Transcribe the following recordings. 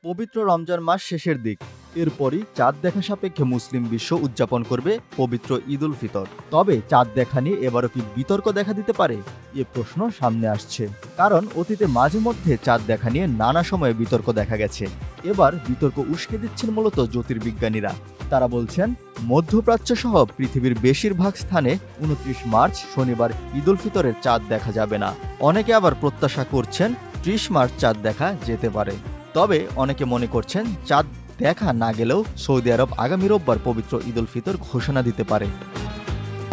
পবিত্র রমজান মাস শেষের দিক। এরপরই চাঁদ দেখা সাপেক্ষে মুসলিম বিশ্ব উদযাপন করবে পবিত্র ঈদ উল ফিতর। তবে চাঁদ দেখা নিয়ে এবারও কি বিতর্ক দেখা দিতে পারে, এ প্রশ্ন সামনে আসছে। কারণ অতীতে মাঝে মধ্যে চাঁদ দেখা নিয়ে নানা সময়ে বিতর্ক দেখা গেছে। এবার বিতর্ক উস্কে দিচ্ছেন মূলত জ্যোতির্বিজ্ঞানীরা। তারা বলছেন, মধ্যপ্রাচ্য সহ পৃথিবীর বেশিরভাগ স্থানে 29 মার্চ শনিবার ঈদ উল ফিতরের চাঁদ দেখা যাবে না। অনেকে আবার প্রত্যাশা করছেন 30 মার্চ চাঁদ দেখা যেতে পারে। তবে অনেকে মনে করছেন চাঁদ দেখা না গেলেও সৌদি আরব আগামী রোববার পবিত্র ঈদ উল ফিতর ঘোষণা দিতে পারে।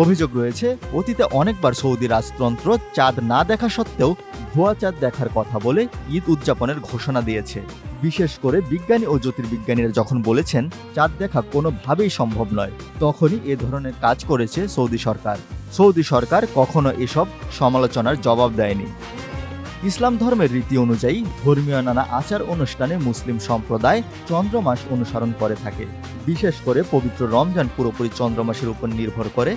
অভিযোগ রয়েছে, অতীতে অনেকবার সৌদি রাজতন্ত্র চাঁদ না দেখা সত্ত্বেও ভুয়া চাঁদ দেখার কথা বলে ঈদ উদযাপনের ঘোষণা দিয়েছে। বিশেষ করে বিজ্ঞানী ও জ্যোতির্বিজ্ঞানীরা যখন বলেছেন চাঁদ দেখা কোনোভাবেই সম্ভব নয়, তখনই এ ধরনের কাজ করেছে সৌদি সরকার। সৌদি সরকার কখনো এসব সমালোচনার জবাব দেয়নি। ইসলাম ধর্মের রীতি অনুযায়ী ধর্মীয় নানা আচার অনুষ্ঠানে মুসলিম সম্প্রদায় চন্দ্রমাস অনুসরণ করে থাকে। বিশেষ করে পবিত্র রমজান পুরোপুরি চন্দ্রমাসের উপর নির্ভর করে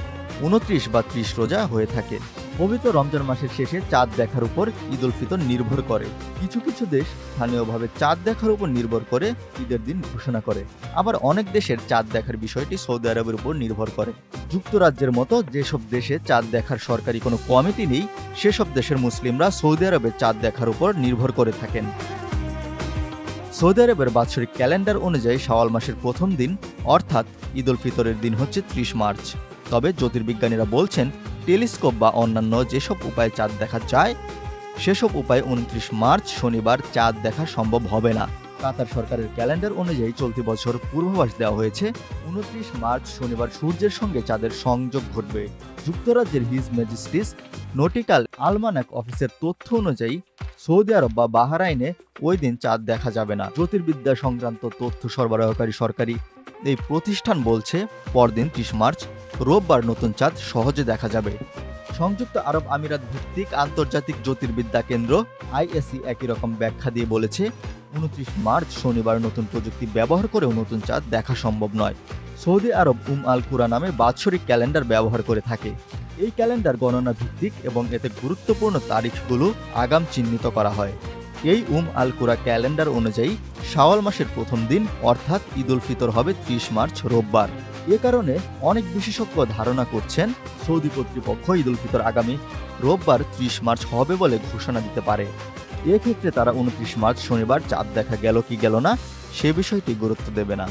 29 বা 30 রোজা হয়ে থাকে। পবিত্র রমজান মাসের শেষে চাঁদ দেখার উপর ঈদ উল ফিতর নির্ভর করে। কিছু কিছু দেশ স্থানীয়ভাবে চাঁদ দেখার উপর নির্ভর করে ঈদের দিন ঘোষণা করে। আবার অনেক দেশের চাঁদ দেখার বিষয়টি সৌদি আরবের উপর নির্ভর করে। যুক্তরাজ্যের মতো যেসব দেশে চাঁদ দেখার সরকারি কোনো কমিটি নেই, সেসব দেশের মুসলিমরা সৌদি আরবে চাঁদ দেখার উপর নির্ভর করে থাকেন। সৌদি আরবের বাৎসরিক ক্যালেন্ডার অনুযায়ী শাওয়াল মাসের প্রথম দিন অর্থাৎ ঈদ উল ফিতরের দিন হচ্ছে 30 মার্চ। তবে জ্যোতির্বিজ্ঞানীরা বলছেন, টেলিস্কোপ বা অন্যান্য যেসব উপায়ে চাঁদ দেখা যায় সেসব উপায়ে 29 মার্চ শনিবার চাঁদ দেখা সম্ভব হবে না। কাতার সরকারের ক্যালেন্ডার অনুযায়ী চলতি বছর পূর্বাভাস দেওয়া হয়েছে 29 মার্চ শনিবার সূর্যের সঙ্গে চাঁদের সংযোগ ঘটবে। যুক্তরাজ্যের হিজ ম্যাজেস্টিস নটিক্যাল আলমানাক অফিসের তথ্য অনুযায়ী সৌদি আরব বা বাহরাইনে ওই দিন চাঁদ দেখা যাবে না। জ্যোতির্বিদ্যা সংক্রান্ত তথ্য সরবরাহকারী সরকারি এই প্রতিষ্ঠান বলছে, পরদিন 30 মার্চ রোববার নতুন চাঁদ সহজে দেখা যাবে। সংযুক্ত আরব আমিরাত ভিত্তিক আন্তর্জাতিক জ্যোতির্বিদ্যা কেন্দ্র আইএসি একই রকম ব্যাখ্যা দিয়ে বলেছে, 29 মার্চ শনিবার নতুন প্রযুক্তি ব্যবহার করেও নতুন চাঁদ দেখা সম্ভব নয়। সৌদি আরব আল কুরা নামে বাৎসরিক ক্যালেন্ডার ব্যবহার করে থাকে। এই ক্যালেন্ডার গণনা ভিত্তিক এবং এতে গুরুত্বপূর্ণ তারিখগুলো আগাম চিহ্নিত করা হয়। এই আল কুরা ক্যালেন্ডার অনুযায়ী শাওয়াল মাসের প্রথম দিন অর্থাৎ ঈদ উল ফিতর হবে 30 মার্চ রোববার। এ কারণে অনেক বিশেষজ্ঞ ধারণা করছেন সৌদি কর্তৃপক্ষ ঈদ উল ফিতর আগামী রোববার 30 মার্চ হবে বলে ঘোষণা দিতে পারে। এক্ষেত্রে তারা 29 মার্চ শনিবার চাঁদ দেখা গেল কি গেল না সে বিষয়টি গুরুত্ব দেবে না।